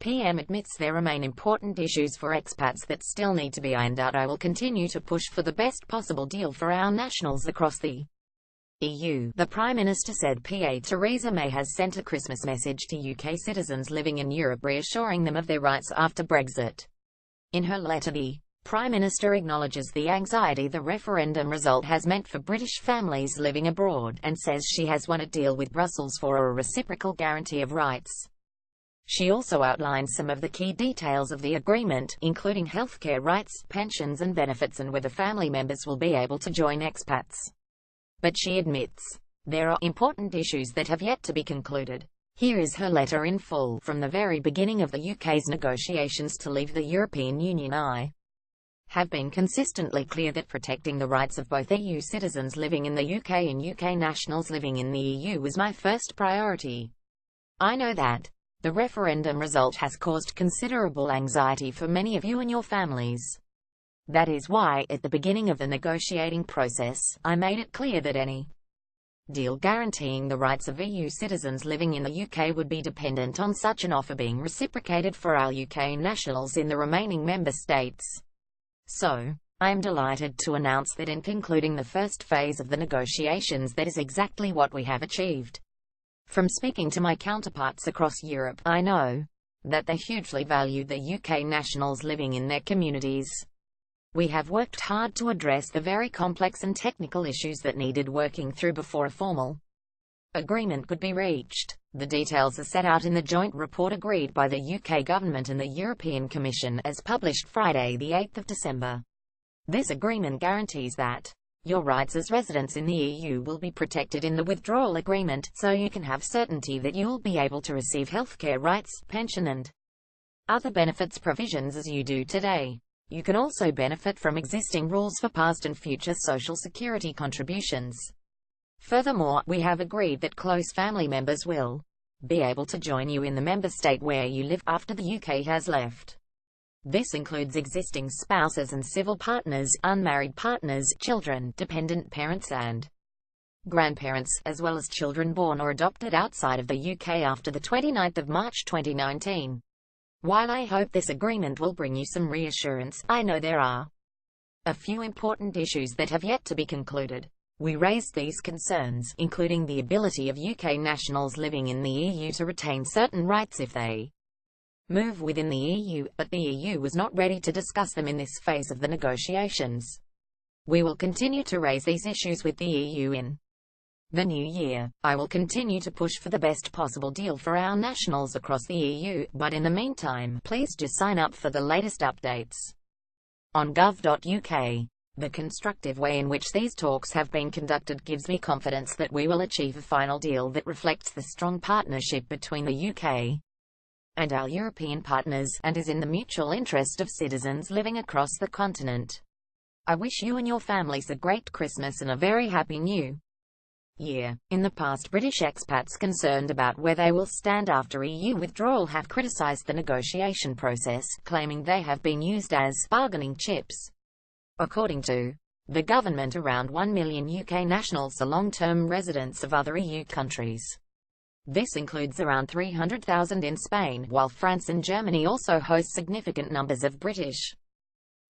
PM admits there remain important issues for expats that still need to be ironed out. I will continue to push for the best possible deal for our nationals across the EU, the Prime Minister said. Theresa May has sent a Christmas message to UK citizens living in Europe reassuring them of their rights after Brexit. In her letter, the Prime Minister acknowledges the anxiety the referendum result has meant for British families living abroad, and says she has won a deal with Brussels for a reciprocal guarantee of rights. She also outlines some of the key details of the agreement, including healthcare rights, pensions and benefits, and whether family members will be able to join expats. But she admits there are important issues that have yet to be concluded. Here is her letter in full. From the very beginning of the UK's negotiations to leave the European Union, I have been consistently clear that protecting the rights of both EU citizens living in the UK and UK nationals living in the EU was my first priority. I know that the referendum result has caused considerable anxiety for many of you and your families. That is why, at the beginning of the negotiating process, I made it clear that any deal guaranteeing the rights of EU citizens living in the UK would be dependent on such an offer being reciprocated for our UK nationals in the remaining member states. So, I am delighted to announce that in concluding the first phase of the negotiations, that is exactly what we have achieved. From speaking to my counterparts across Europe, I know that they hugely value the UK nationals living in their communities. We have worked hard to address the very complex and technical issues that needed working through before a formal agreement could be reached. The details are set out in the joint report agreed by the UK government and the European Commission, as published Friday, the 8th of December. This agreement guarantees that your rights as residents in the EU will be protected in the withdrawal agreement, so you can have certainty that you will be able to receive healthcare rights, pension and other benefits provisions as you do today. You can also benefit from existing rules for past and future social security contributions. Furthermore, we have agreed that close family members will be able to join you in the member state where you live after the UK has left. This includes existing spouses and civil partners, unmarried partners, children, dependent parents and grandparents, as well as children born or adopted outside of the UK after the 29th of March 2019. While I hope this agreement will bring you some reassurance, I know there are a few important issues that have yet to be concluded. We raised these concerns, including the ability of UK nationals living in the EU to retain certain rights if they move within the EU, but the EU was not ready to discuss them in this phase of the negotiations. We will continue to raise these issues with the EU in the new year. I will continue to push for the best possible deal for our nationals across the EU, but in the meantime, please just sign up for the latest updates on gov.uk. The constructive way in which these talks have been conducted gives me confidence that we will achieve a final deal that reflects the strong partnership between the UK and our European partners, and is in the mutual interest of citizens living across the continent. I wish you and your families a great Christmas and a very happy New Year. In the past, British expats concerned about where they will stand after EU withdrawal have criticised the negotiation process, claiming they have been used as bargaining chips. According to the government, around 1 million UK nationals are long-term residents of other EU countries. This includes around 300,000 in Spain, while France and Germany also host significant numbers of British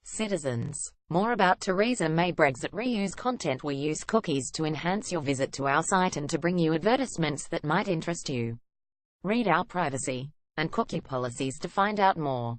citizens. More about Theresa May Brexit. Reuse content. We use cookies to enhance your visit to our site and to bring you advertisements that might interest you. Read our privacy and cookie policies to find out more.